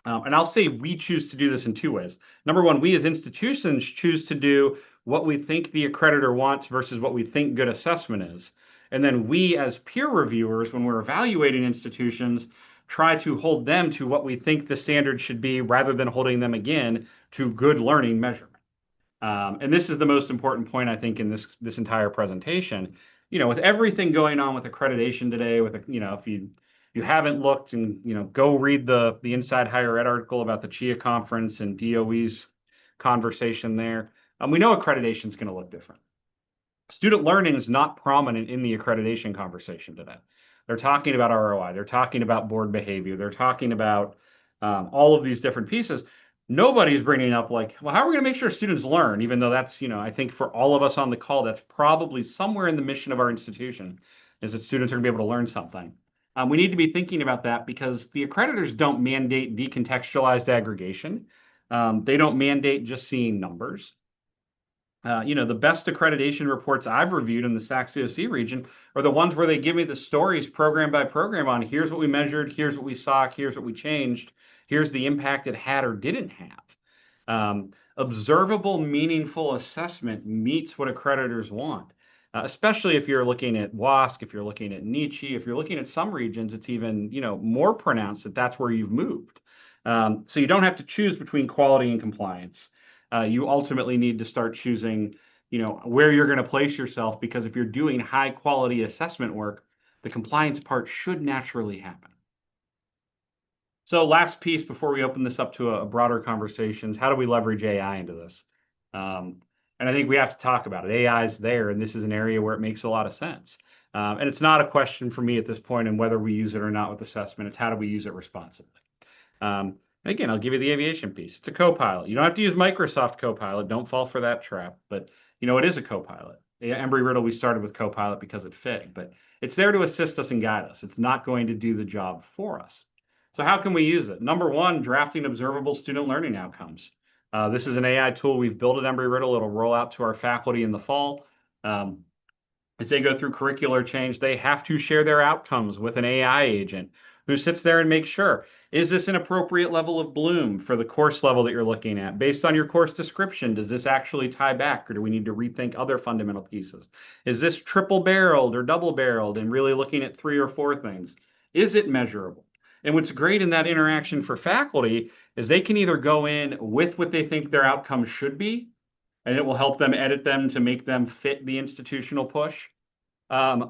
And I'll say we choose to do this in 2 ways. Number one, we as institutions choose to do what we think the accreditor wants versus what we think good assessment is. And then we as peer reviewers, when we're evaluating institutions, try to hold them to what we think the standard should be rather than holding them again to good learning measurement. And this is the most important point, I think, in this entire presentation with everything going on with accreditation today, if you haven't looked and, go read the Inside Higher Ed article about the CHIA conference and DOE's conversation there. We know accreditation is going to look different. Student learning is not prominent in the accreditation conversation today. They're talking about ROI. They're talking about board behavior. They're talking about all of these different pieces. Nobody's bringing up like, well, how are we going to make sure students learn? Even though that's, I think for all of us on the call, that's probably somewhere in the mission of our institution is that students are going to be able to learn something. We need to be thinking about that because the accreditors don't mandate decontextualized aggregation. They don't mandate just seeing numbers. The best accreditation reports I've reviewed in the SAC-COC region are the ones where they give me the stories program by program on here's what we measured, here's what we saw, here's what we changed, here's the impact it had or didn't have. Observable, meaningful assessment meets what accreditors want, especially if you're looking at WASC, if you're looking at Nietzsche, if you're looking at some regions, it's even more pronounced that that's where you've moved. So you don't have to choose between quality and compliance. You ultimately need to start choosing, where you're going to place yourself, because if you're doing high quality assessment work, the compliance part should naturally happen. So last piece before we open this up to a broader conversations, how do we leverage AI into this? And I think we have to talk about it. AI is there, and this is an area where it makes a lot of sense. And it's not a question for me at this point in whether we use it or not with assessment. It's how do we use it responsibly? And again, I'll give you the aviation piece. It's a Copilot. You don't have to use Microsoft Copilot. Don't fall for that trap. But, it is a Copilot. Embry-Riddle, we started with Copilot because it fit. But it's there to assist us and guide us. It's not going to do the job for us. So how can we use it? Number one, drafting observable student learning outcomes. This is an AI tool we've built at Embry-Riddle. It'll roll out to our faculty in the fall. As they go through curricular change, they have to share their outcomes with an AI agent who sits there and makes sure, is this an appropriate level of bloom for the course level that you're looking at? Based on your course description, does this actually tie back, or do we need to rethink other fundamental pieces? Is this triple barreled or double barreled, and really looking at 3 or 4 things? Is it measurable? And what's great in that interaction for faculty is they can either go in with what they think their outcomes should be, and it will help them edit them to make them fit the institutional push.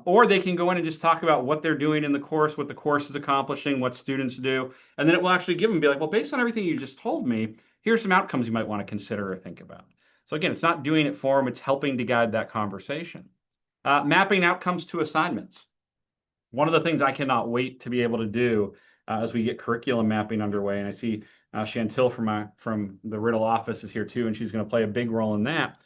Or they can go in and just talk about what they're doing in the course, what the course is accomplishing, what students do. And then it will actually give them, be like, well, based on everything you just told me, here's some outcomes you might want to consider or think about. So again, it's not doing it for them. It's helping to guide that conversation. Mapping outcomes to assignments. One of the things I cannot wait to be able to do as we get curriculum mapping underway, and I see Chantil from the Riddle office is here too, and she's going to play a big role in that,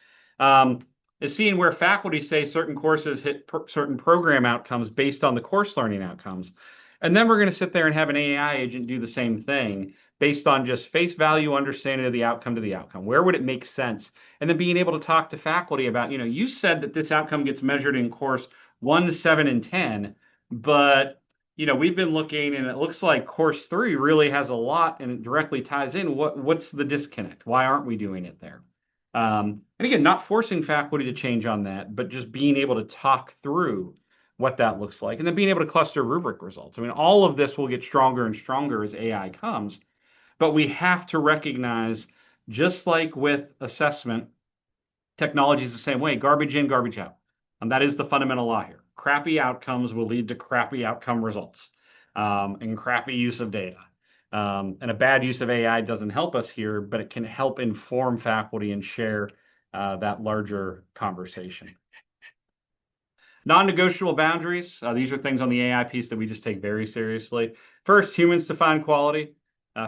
is seeing where faculty say certain courses hit certain program outcomes based on the course learning outcomes. And then we're going to sit there and have an AI agent do the same thing based on just face value understanding of the outcome to the outcome. Where would it make sense? And then being able to talk to faculty about, you said that this outcome gets measured in course 1, 7, and 10, but we've been looking and it looks like course 3 really has a lot and it directly ties in. What's the disconnect? Why aren't we doing it there? And again, not forcing faculty to change on that, but just being able to talk through what that looks like, and then being able to cluster rubric results. I mean, all of this will get stronger and stronger as AI comes, but we have to recognize, just like with assessment, technology is the same way, garbage in, garbage out. And that is the fundamental law here. Crappy outcomes will lead to crappy outcome results and crappy use of data. And a bad use of AI doesn't help us here, but it can help inform faculty and share that larger conversation. Non-negotiable boundaries. These are things on the AI piece that we just take very seriously. First, humans define quality.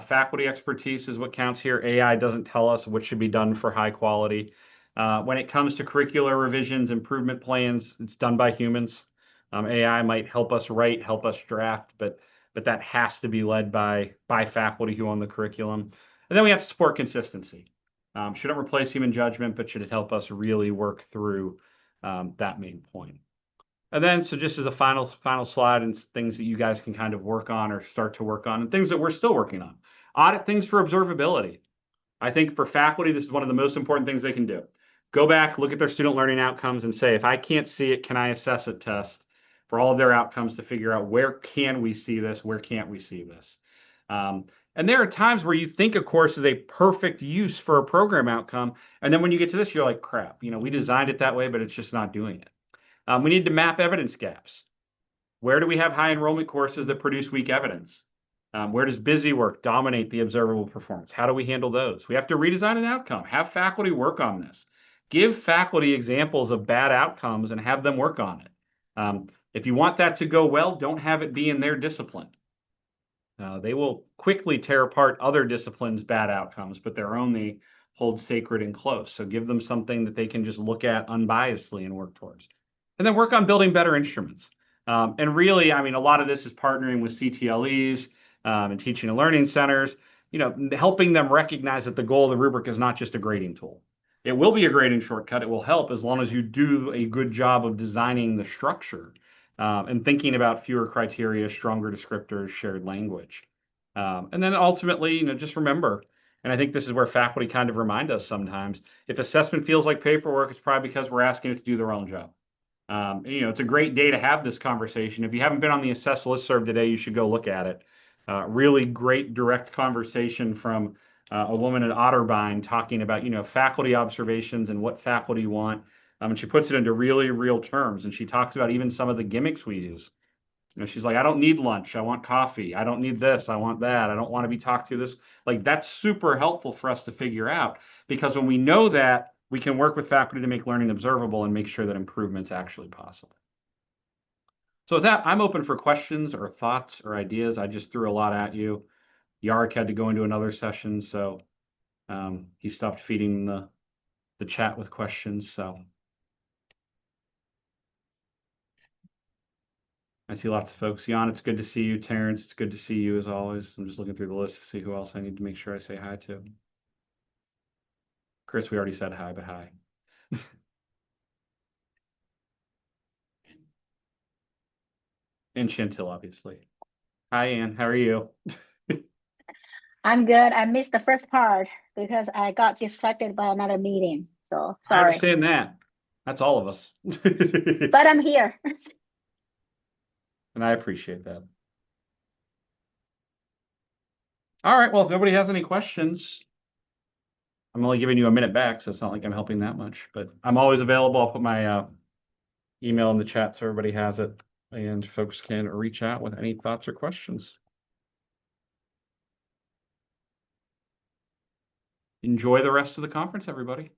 Faculty expertise is what counts here. AI doesn't tell us what should be done for high quality. When it comes to curricular revisions, improvement plans, it's done by humans. AI might help us write, help us draft, but that has to be led by faculty who own the curriculum. And then we have to support consistency. Shouldn't replace human judgment, but should it help us really work through that main point. And then, so just as a final slide and things that you guys can kind of work on or start to work on, and things that we're still working on. Audit things for observability. I think for faculty, this is one of the most important things they can do. Go back, look at their student learning outcomes and say, if I can't see it, can I assess it test for all of their outcomes to figure out where can we see this, where can't we see this. And there are times where you think a course is a perfect use for a program outcome. And then when you get to this, you're like, crap, we designed it that way, but it's just not doing it. We need to map evidence gaps. Where do we have high enrollment courses that produce weak evidence? Where does busy work dominate the observable performance? How do we handle those? We have to redesign an outcome. Have faculty work on this. Give faculty examples of bad outcomes and have them work on it. If you want that to go well, don't have it be in their discipline. They will quickly tear apart other disciplines' bad outcomes, but their own they hold sacred and close. So give them something that they can just look at unbiasedly and work towards. And then work on building better instruments. And really, I mean, a lot of this is partnering with CTLEs and teaching and learning centers, helping them recognize that the goal of the rubric is not just a grading tool. It will be a grading shortcut. It will help as long as you do a good job of designing the structure and thinking about fewer criteria, stronger descriptors, shared language. And then ultimately, just remember, and I think this is where faculty kind of remind us sometimes, if assessment feels like paperwork, it's probably because we're asking it to do the wrong job. It's a great day to have this conversation. If you haven't been on the Assess listserv today, you should go look at it. Really great direct conversation from a woman at Otterbein talking about, faculty observations and what faculty want. And she puts it into really real terms. And she talks about even some of the gimmicks we use. She's like, I don't need lunch. I want coffee. I don't need this. I want that. I don't want to be talked to this. Like, that's super helpful for us to figure out, because when we know that, we can work with faculty to make learning observable and make sure that improvement's actually possible. So with that, I'm open for questions or thoughts or ideas. I just threw a lot at you. Yarrick had to go into another session, so he stopped feeding the chat with questions. So I see lots of folks. Jan, it's good to see you. Terrence, it's good to see you as always. I'm just looking through the list to see who else I need to make sure I say hi to. Chris, we already said hi, but hi. And Chantil, obviously. Hi, Ann. How are you? I'm good. I missed the first part because I got distracted by another meeting. So I sorry. understand that. That's all of us. But I'm here. And I appreciate that. All right. Well, if nobody has any questions, I'm only giving you a minute back, so it's not like I'm helping that much. But I'm always available. I'll put my email in the chat so everybody has it, and folks can reach out with any thoughts or questions. Enjoy the rest of the conference, everybody.